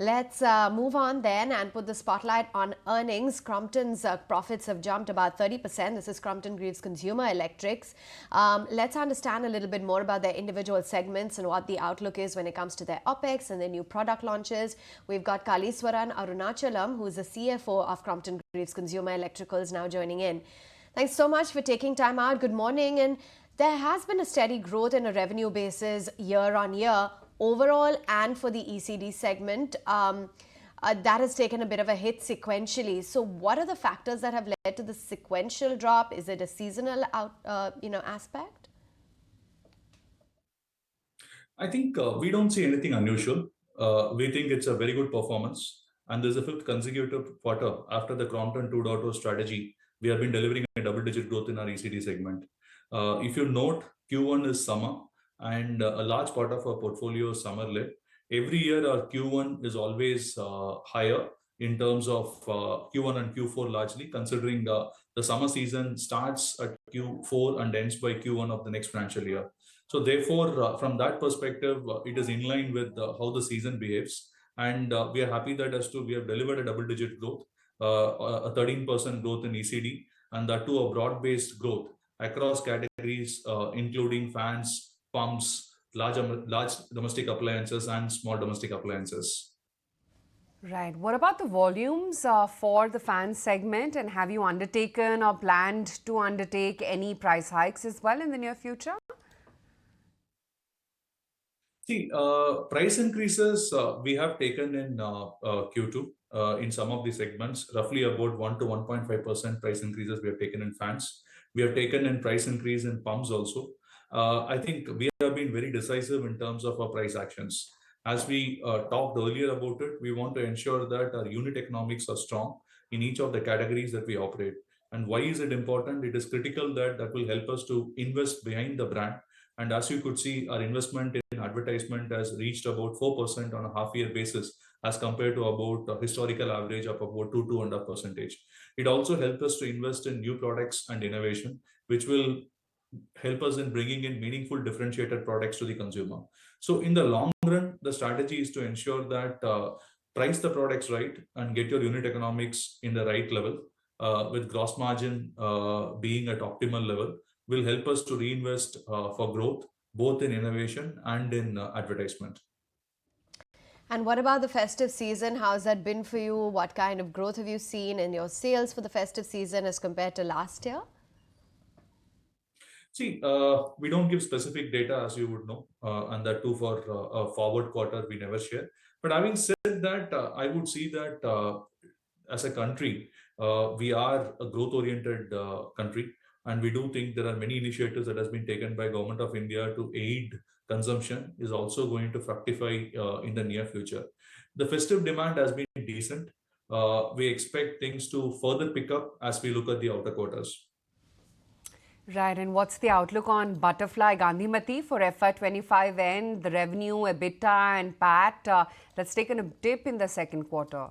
Let's move on then and put the spotlight on earnings. Crompton's profits have jumped about 30%. This is Crompton Greaves Consumer Electrics. Let's understand a little bit more about their individual segments and what the outlook is when it comes to their OPEX and their new product launches. We've got Kaleeswaran Arunachalam, who's the CFO of Crompton Greaves Consumer Electricals, now joining in. Thanks so much for taking time out. Good morning. And there has been a steady growth in a revenue basis year on year overall and for the ECD segment. That has taken a bit of a hit sequentially. So what are the factors that have led to the sequential drop? Is it a seasonal aspect? I think we don't see anything unusual. We think it's a very good performance. And there's a fifth consecutive quarter after the Crompton 2.0 strategy. We have been delivering a double-digit growth in our ECD segment. If you note, Q1 is summer, and a large part of our portfolio is summer-led. Every year, our Q1 is always higher in terms of Q1 and Q4 largely, considering the summer season starts at Q4 and ends by Q1 of the next financial year. So therefore, from that perspective, it is in line with how the season behaves. And we are happy that we have delivered a double-digit growth, a 13% growth in ECD, and that too a broad-based growth across categories, including fans, pumps, large domestic appliances, and small domestic appliances. Right. What about the volumes for the fan segment? And have you undertaken or planned to undertake any price hikes as well in the near future? See, price increases we have taken in Q2 in some of the segments, roughly about 1 to 1.5% price increases we have taken in fans. We have taken in price increase in pumps also. I think we have been very decisive in terms of our price actions. As we talked earlier about it, we want to ensure that our unit economics are strong in each of the categories that we operate. And why is it important? It is critical that will help us to invest behind the brand. And as you could see, our investment in advertisement has reached about 4% on a half-year basis as compared to about a historical average of about 2.5%. It also helps us to invest in new products and innovation, which will help us in bringing in meaningful differentiated products to the consumer. So in the long run, the strategy is to ensure that price the products right and get your unit economics in the right level, with gross margin being at optimal level, will help us to reinvest for growth, both in innovation and in advertisement. And what about the festive season? How has that been for you? What kind of growth have you seen in your sales for the festive season as compared to last year? See, we don't give specific data, as you would know, and that too for a forward quarter we never share. But having said that, I would see that as a country, we are a growth-oriented country, and we do think there are many initiatives that has been taken by Government of India to aid consumption is also going to fructify in the near future. The festive demand has been decent. We expect things to further pick up as we look at the outer quarters. Right. And what's the outlook on Butterfly Gandhi Mati for FY25 end, the revenue, EBITDA and PAT? That's taken a dip in the second quarter.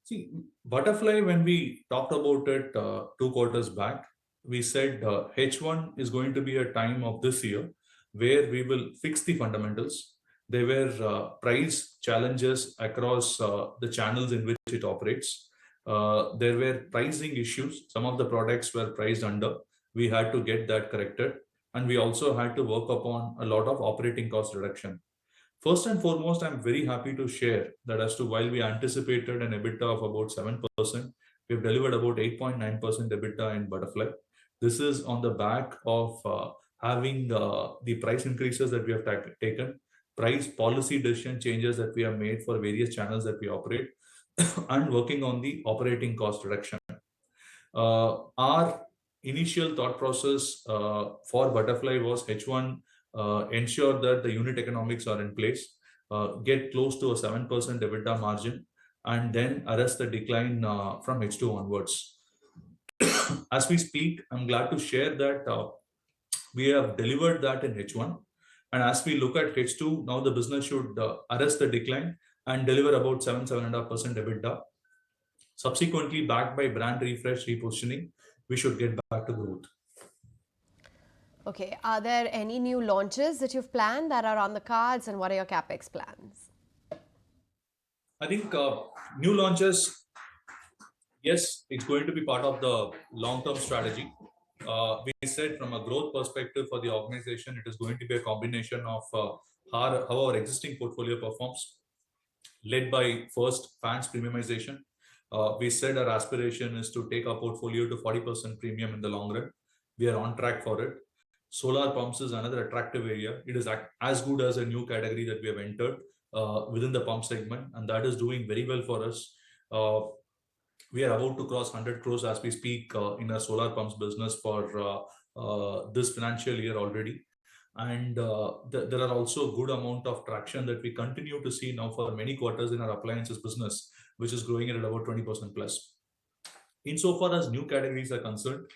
See, Butterfly, when we talked about it 2 quarters back, we said H1 is going to be a time of this year where we will fix the fundamentals. There were price challenges across the channels in which it operates. There were pricing issues. Some of the products were priced under. We had to get that corrected. And we also had to work upon a lot of operating cost reduction. First and foremost, I'm very happy to share that as to while we anticipated an EBITDA of about 7%, we've delivered about 8.9% EBITDA in Butterfly. This is on the back of having the price increases that we have taken, price policy decision changes that we have made for various channels that we operate, and working on the operating cost reduction. Our initial thought process for Butterfly was H1, ensure that the unit economics are in place, get close to a 7% EBITDA margin, and then arrest the decline from H2 onwards. As we speak, I'm glad to share that we have delivered that in H1. And as we look at H2, now the business should arrest the decline and deliver about 7.5% EBITDA. Subsequently, backed by brand refresh repositioning, we should get back to growth. Okay, are there any new launches that you've planned that are on the cards, and what are your Capex plans? I think new launches, yes, it's going to be part of the long-term strategy. We said from a growth perspective for the organization, it is going to be a combination of how our existing portfolio performs, led by first fans premiumization. We said our aspiration is to take our portfolio to 40% premium in the long run. We are on track for it. Solar pumps is another attractive area. It is as good as a new category that we have entered within the pump segment, and that is doing very well for us. Uh, we are about to cross 100 crores as we speak in our solar pumps business for this financial year already. And there are also good amount of traction that we continue to see now for many quarters in our appliances business, which is growing at about 20% plus. Insofar as new categories are concerned,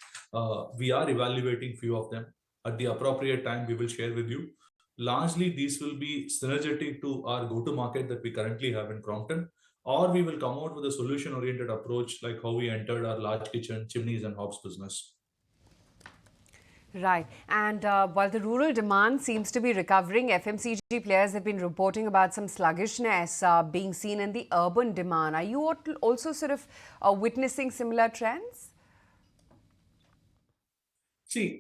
we are evaluating few of them. At the appropriate time, we will share with you. Largely, these will be synergetic to our go-to-market that we currently have in Crompton, or we will come out with a solution-oriented approach like how we entered our large kitchen, chimneys, and hobs business. Right. And while the rural demand seems to be recovering, FMCG players have been reporting about some sluggishness being seen in the urban demand. Are you also sort of witnessing similar trends? See,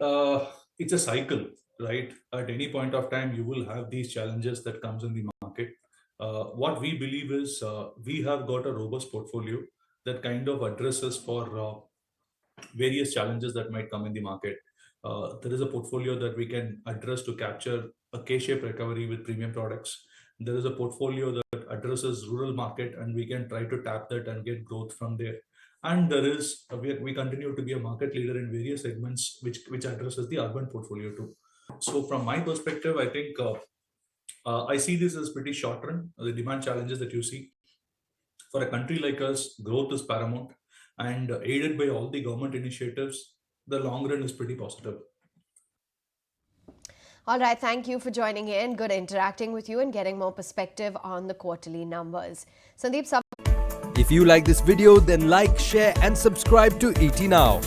it's a cycle, right? At any point of time, you will have these challenges that comes in the market. What we believe is we have got a robust portfolio that kind of addresses for various challenges that might come in the market. There is a portfolio that we can address to capture a K-shaped recovery with premium products. There is a portfolio that addresses rural market, and we can try to tap that and get growth from there. And there is we continue to be a market leader in various segments, which addresses the urban portfolio too. So from my perspective, I think I see this as pretty short run. The demand challenges that you see for a country like us, growth is paramount, and aided by all the government initiatives, the long run is pretty positive. All right, thank you for joining in. Good interacting with you and getting more perspective on the quarterly numbers. Sandeep, If you like this video, then like, share and subscribe to ET Now.